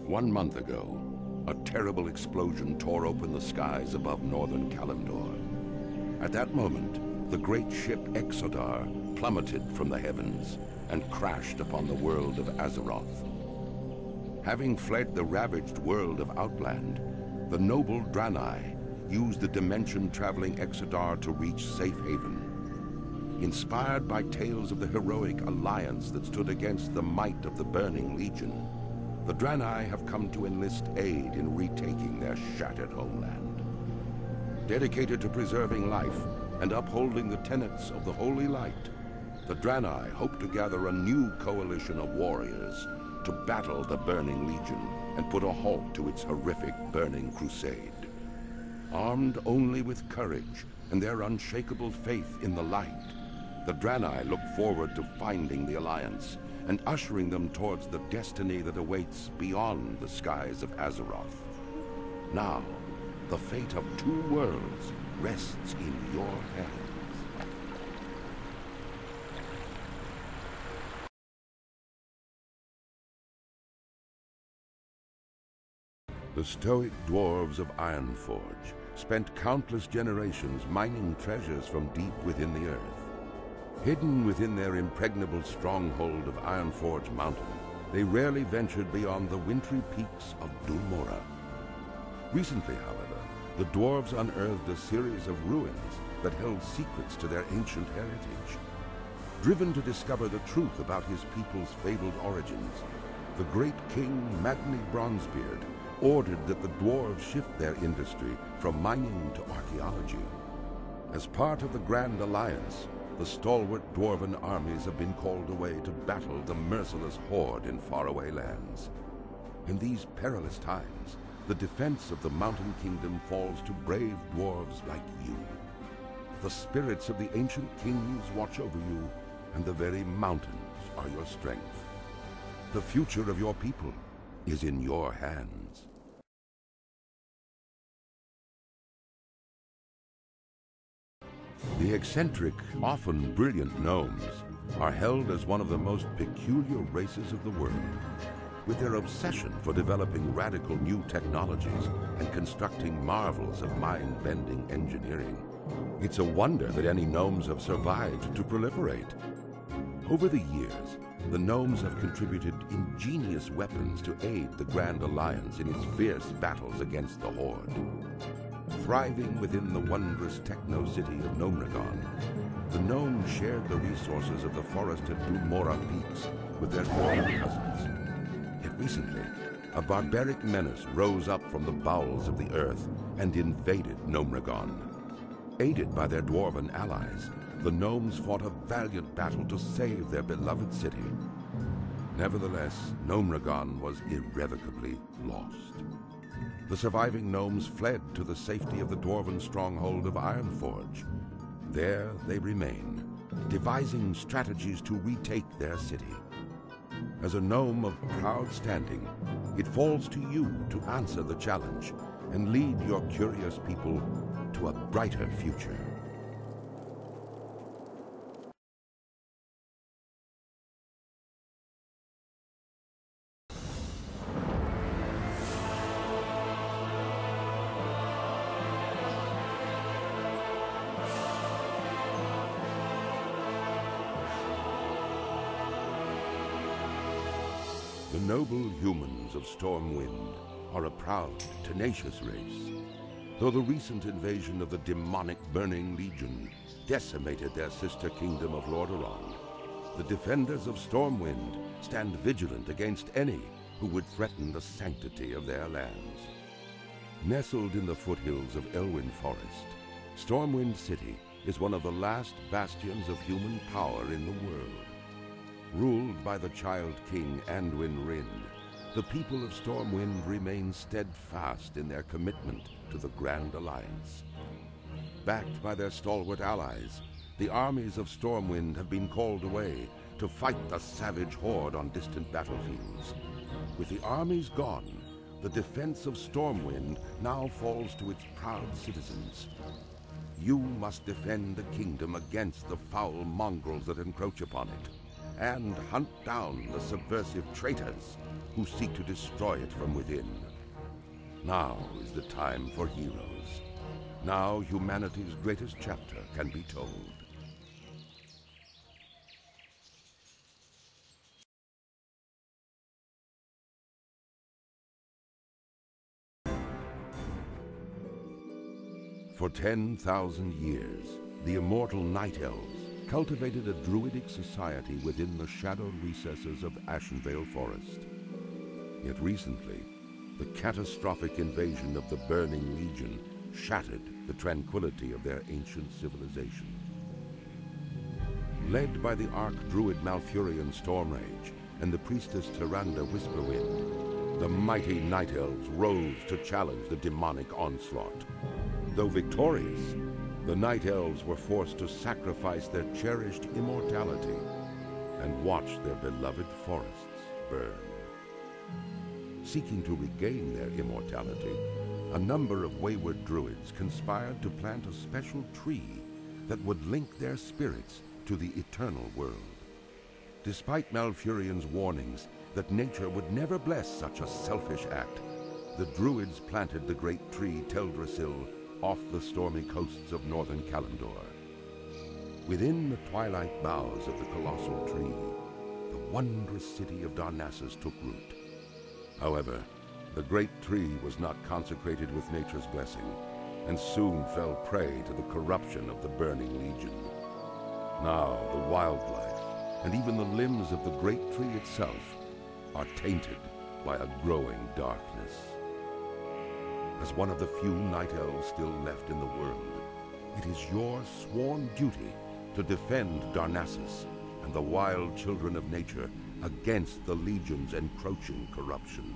1 month ago, a terrible explosion tore open the skies above northern Kalimdor. At that moment, the great ship Exodar plummeted from the heavens and crashed upon the world of Azeroth. Having fled the ravaged world of Outland, the noble Draenei used the dimension-traveling Exodar to reach safe haven. Inspired by tales of the heroic alliance that stood against the might of the Burning Legion, the Draenei have come to enlist aid in retaking their shattered homeland. Dedicated to preserving life and upholding the tenets of the Holy Light, the Draenei hope to gather a new coalition of warriors to battle the Burning Legion and put a halt to its horrific burning crusade. Armed only with courage and their unshakable faith in the light, the Draenei look forward to finding the Alliance and ushering them towards the destiny that awaits beyond the skies of Azeroth. Now, the fate of 2 worlds rests in your hands. The stoic dwarves of Ironforge spent countless generations mining treasures from deep within the earth. Hidden within their impregnable stronghold of Ironforge Mountain, they rarely ventured beyond the wintry peaks of Dulmora. Recently, however, the dwarves unearthed a series of ruins that held secrets to their ancient heritage. Driven to discover the truth about his people's fabled origins, the great king Magni Bronzebeard ordered that the dwarves shift their industry from mining to archaeology. As part of the Grand Alliance, the stalwart dwarven armies have been called away to battle the merciless horde in faraway lands. In these perilous times, the defense of the Mountain Kingdom falls to brave dwarves like you. The spirits of the ancient kings watch over you, and the very mountains are your strength. The future of your people is in your hands. The eccentric, often brilliant gnomes are held as one of the most peculiar races of the world. With their obsession for developing radical new technologies and constructing marvels of mind-bending engineering, it's a wonder that any gnomes have survived to proliferate. Over the years, the gnomes have contributed ingenious weapons to aid the Grand Alliance in its fierce battles against the Horde. Thriving within the wondrous techno-city of Gnomragon, the gnomes shared the resources of the forested Dulmora peaks with their dwarven cousins. Yet recently, a barbaric menace rose up from the bowels of the earth and invaded Gnomragon. Aided by their dwarven allies, the gnomes fought a valiant battle to save their beloved city. Nevertheless, Gnomragon was irrevocably lost. The surviving gnomes fled to the safety of the dwarven stronghold of Ironforge. There they remain, devising strategies to retake their city. As a gnome of proud standing, it falls to you to answer the challenge and lead your curious people to a brighter future. The noble humans of Stormwind are a proud, tenacious race. Though the recent invasion of the demonic Burning Legion decimated their sister kingdom of Lordaeron, the defenders of Stormwind stand vigilant against any who would threaten the sanctity of their lands. Nestled in the foothills of Elwyn Forest, Stormwind City is one of the last bastions of human power in the world. Ruled by the Child King Anduin Wrynn, the people of Stormwind remain steadfast in their commitment to the Grand Alliance. Backed by their stalwart allies, the armies of Stormwind have been called away to fight the savage horde on distant battlefields. With the armies gone, the defense of Stormwind now falls to its proud citizens. You must defend the kingdom against the foul mongrels that encroach upon it. and hunt down the subversive traitors who seek to destroy it from within. Now is the time for heroes. Now humanity's greatest chapter can be told. For 10,000 years, the immortal Night Elves cultivated a druidic society within the shadowed recesses of Ashenvale Forest. Yet recently, the catastrophic invasion of the Burning Legion shattered the tranquility of their ancient civilization. Led by the Archdruid Malfurion Stormrage and the priestess Tyrande Whisperwind, the mighty Night Elves rose to challenge the demonic onslaught. Though victorious, the Night Elves were forced to sacrifice their cherished immortality and watch their beloved forests burn. Seeking to regain their immortality, a number of wayward druids conspired to plant a special tree that would link their spirits to the eternal world. Despite Malfurion's warnings that nature would never bless such a selfish act, the druids planted the great tree Teldrassil off the stormy coasts of northern Kalimdor. Within the twilight boughs of the colossal tree, the wondrous city of Darnassus took root. However, the great tree was not consecrated with nature's blessing, and soon fell prey to the corruption of the Burning Legion. Now the wildlife, and even the limbs of the great tree itself, are tainted by a growing darkness. As one of the few Night Elves still left in the world, it is your sworn duty to defend Darnassus and the wild children of nature against the Legion's encroaching corruption.